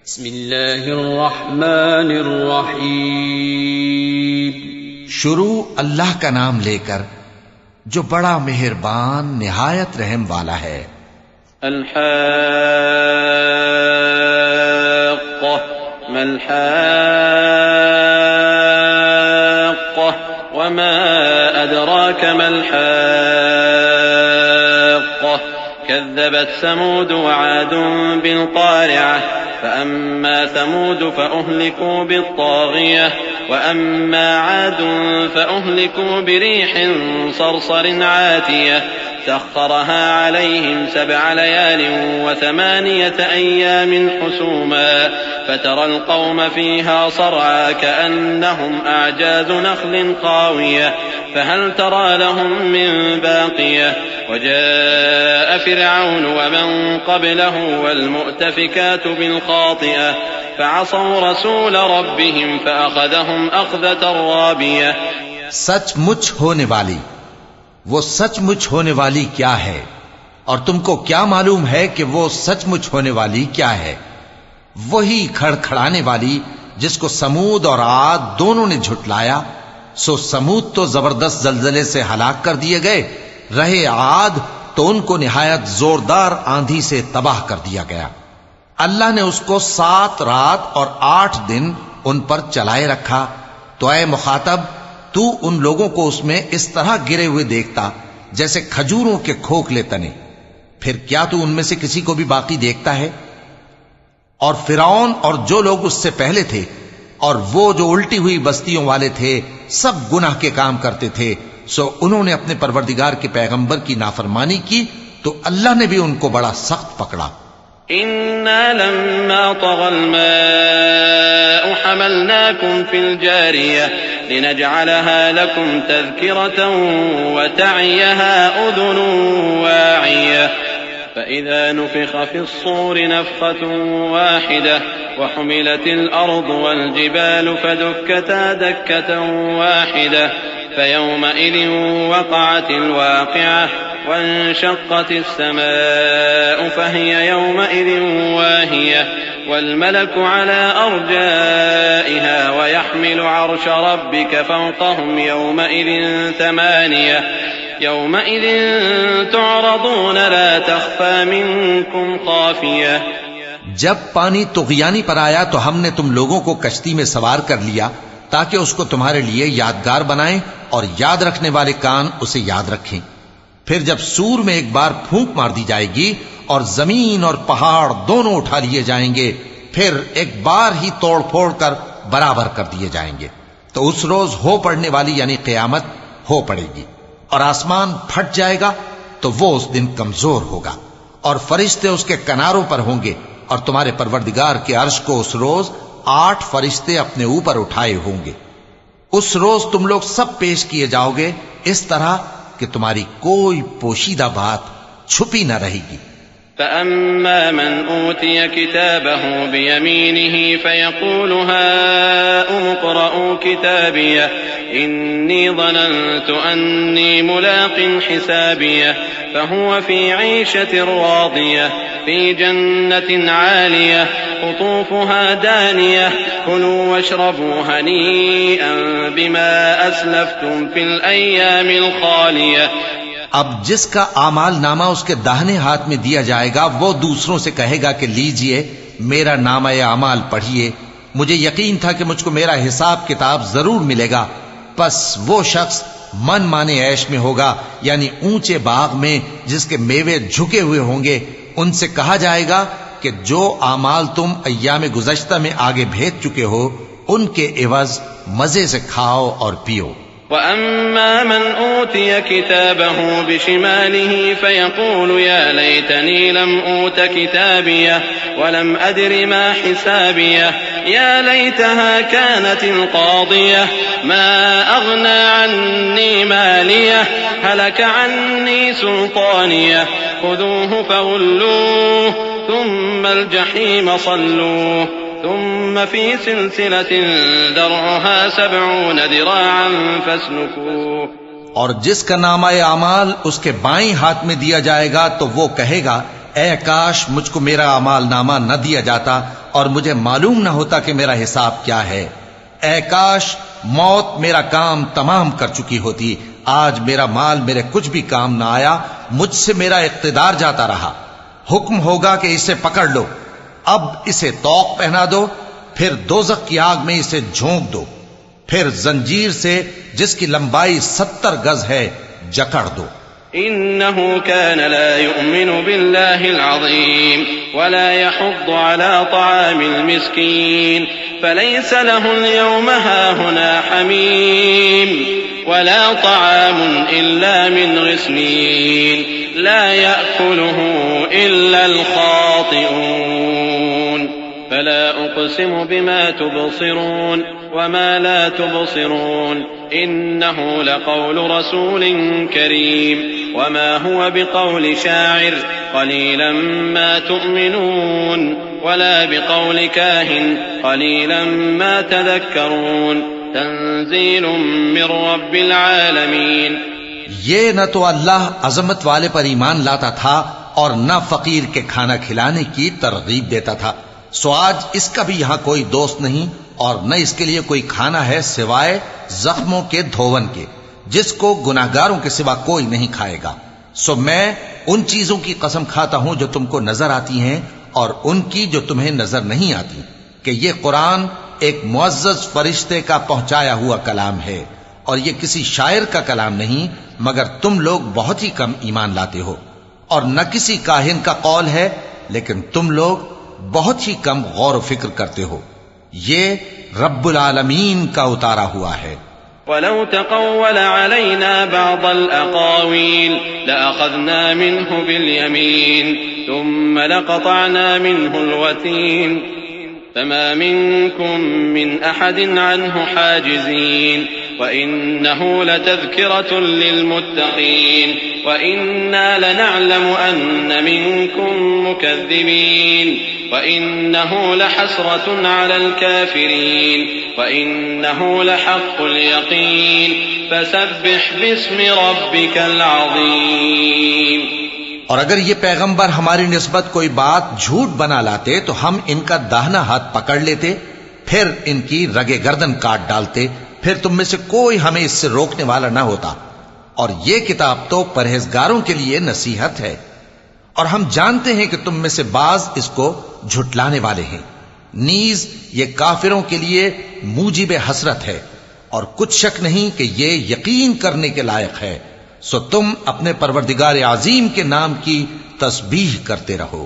بسم اللہ الرحمن الرحیم۔ شروع اللہ کا نام لے کر جو بڑا مہربان نہایت رحم والا ہے۔ الحاقہ ما الحاقہ وما ادراک ما الحاقہ كذبت ثمود وعاد بالقارعة فأما ثمود فأهلكوا بالطاغية وأما عاد فأهلكوا بريح صرصر عاتية سخرها عليهم 7 ليال و8 أيام حسوما فترى القوم فيها صرعى كأنهم أعجاز نخل خاوية فهل ترى لهم من باقية وجاء فرعون ومن قبله والمؤتفكات بالخاطئة فعصوا رسول ربهم فأخذهم أخذة رابية۔ سچ مچ ہونے والی، وہ سچ مچ ہونے والی کیا ہے، اور تم کو کیا معلوم ہے کہ وہ سچ مچ ہونے والی کیا ہے؟ وہی کھڑکھڑانے والی جس کو سمود اور عاد دونوں نے جھٹلایا۔ سو سمود تو زبردست زلزلے سے ہلاک کر دیے گئے، رہے عاد تو ان کو نہایت زوردار آندھی سے تباہ کر دیا گیا۔ اللہ نے اس کو 7 رات اور 8 دن ان پر چلائے رکھا، تو اے مخاطب تو ان لوگوں کو اس میں اس طرح گرے ہوئے دیکھتا جیسے کھجوروں کے کھوکھلے تنے، پھر کیا تو ان میں سے کسی کو بھی باقی دیکھتا ہے؟ اور فرعون اور جو لوگ اس سے پہلے تھے اور وہ جو الٹی ہوئی بستیوں والے تھے سب گناہ کے کام کرتے تھے، سو انہوں نے اپنے پروردگار کے پیغمبر کی نافرمانی کی تو اللہ نے بھی ان کو بڑا سخت پکڑا۔ إنا لما طغى الماء حملناكم في الجارية لنجعلها لكم تذكرة وتعيها أذن واعية فإذا نفخ في الصور نفخة واحدة وحملت الأرض والجبال فدكتا دكة واحدة فيومئذ وقعت الواقعة وانشقت السماء فهي يومئذ واهية والملك على أرجائها ويحمل عرش ربك فوقهم يومئذ 8 يومئذ تعرضون لا تخفى منكم خافية۔ جب پانی طغیانی پر آیا تو ہم نے تم لوگوں کو کشتی میں سوار کر لیا تاکہ اس کو تمہارے لیے یادگار بنائیں اور یاد رکھنے والے کان اسے یاد رکھیں۔ پھر جب سور میں ایک بار پھونک مار دی جائے گی اور زمین اور پہاڑ دونوں اٹھا لیے جائیں گے، پھر ایک بار ہی توڑ پھوڑ کر برابر کر دیے جائیں گے، تو اس روز ہو پڑنے والی یعنی قیامت ہو پڑے گی، اور آسمان پھٹ جائے گا تو وہ اس دن کمزور ہوگا، اور فرشتے اس کے کناروں پر ہوں گے، اور تمہارے پروردگار کے عرش کو اس روز 8 فرشتے اپنے اوپر اٹھائے ہوں گے۔ اس روز تم لوگ سب پیش کیے جاؤ گے اس طرح کہ تمہاری کوئی پوشیدہ بات چھپی نہ رہے گی۔ فأما من أوتي كتابه بيمينه فيقول هاؤم اقرءوا كتابيه إني ظننت أني ملاق حسابيه فهو في عيشة راضية في جنة عالية قطوفها دانية كلوا واشربوا هنيئا بما أسلفتم في الأيام الخالية۔ اب جس کا اعمال نامہ اس کے داہنے ہاتھ میں دیا جائے گا وہ دوسروں سے کہے گا کہ لیجئے میرا نامہ اعمال پڑھیے، مجھے یقین تھا کہ مجھ کو میرا حساب کتاب ضرور ملے گا۔ پس وہ شخص من مانے عیش میں ہوگا، یعنی اونچے باغ میں جس کے میوے جھکے ہوئے ہوں گے۔ ان سے کہا جائے گا کہ جو اعمال تم ایام گزشتہ میں آگے بھیج چکے ہو ان کے عوض مزے سے کھاؤ اور پیو۔ وأما من أوتي كتابه بشماله فيقول يا ليتني لم أوت كتابيه ولم أدر ما حسابيه يا ليتها كانت القاضية ما أغنى عني ماليه هلك عني سلطانيه خذوه فغلوه ثم الجحيم صلوه ثم في سلسلة ذرعها 70 ذراعا فاسلكوه۔ اور جس کا نامہ اعمال اس کے بائیں ہاتھ میں دیا جائے گا تو وہ کہے گا اے کاش مجھ کو میرا اعمال نامہ نہ دیا جاتا اور مجھے معلوم نہ ہوتا کہ میرا حساب کیا ہے. اے کاش موت میرا کام تمام کر چکی ہوتی. آج میرا مال میرے کچھ بھی کام نہ آیا، مجھ سے میرا اقتدار جاتا رہا. حکم ہوگا کہ اسے پکڑ لو، اب اسے طوق پہنا دو، پھر دوزخ کی آگ میں اسے جھونک دو، پھر زنجیر سے جس کی لمبائی 70 گز ہے جکڑ دو. إنه كان لا يؤمن بالله العظيم ولا يحض على طعام المسكين فليس له اليوم هاهنا حميم ولا طعام إلا من غسلين لا يأكله إلا الخاطئون فلا أقسم بما تبصرون وما لا تبصرون إنه لقول رسول كريم وما هو بقول شاعر قليلا ما تؤمنون ولا بقول كاهن قليلا ما تذكرون تنزيل من رب العالمين. یہ نہ تو اللہ عظمت والے پر ایمان لاتا تھا اور نہ فقیر کے کھانا کھلانے کی ترغیب دیتا تھا، سو آج اس کا بھی یہاں کوئی دوست نہیں اور نہ اس کے لیے کوئی کھانا ہے سوائے زخموں کے دھون کے، جس کو گناہگاروں کے سوا کوئی نہیں کھائے گا. سو میں ان چیزوں کی قسم کھاتا ہوں جو تم کو نظر آتی ہیں اور ان کی جو تمہیں نظر نہیں آتی، کہ یہ قرآن ایک معزز فرشتے کا پہنچایا ہوا کلام ہے اور یہ کسی شاعر کا کلام نہیں، مگر تم لوگ بہت ہی کم ایمان لاتے ہو. اور نہ کسی کاہن کا قول ہے، لیکن تم لوگ بہت ہی کم غور و فکر کرتے ہو. یہ رب العالمین کا اتارا ہوا ہے. ولو تقول علينا بعض الأقاويل لأخذنا منه باليمين ثم لقطعنا منه الوتين فما منكم من أحد عنه حاجزين وإنه لتذكرة للمتقين وإنا لنعلم أن منكم مكذبين وإنه لحسرة على الكافرين وإنه لحق اليقين فسبح باسم ربك العظيم. اور اگر یہ پیغمبر ہماری نسبت کوئی بات جھوٹ بنا لاتے تو ہم ان کا داہنا ہاتھ پکڑ لیتے، پھر ان کی رگے گردن کاٹ ڈالتے، پھر تم میں سے کوئی ہمیں اس سے روکنے والا نہ ہوتا. اور یہ کتاب تو پرہیزگاروں کے لیے نصیحت ہے، اور ہم جانتے ہیں کہ تم میں سے بعض اس کو جھٹلانے والے ہیں. نیز یہ کافروں کے لیے موجب حسرت ہے، اور کچھ شک نہیں کہ یہ یقین کرنے کے لائق ہے. سو تم اپنے پروردگار عظیم کے نام کی تسبیح کرتے رہو.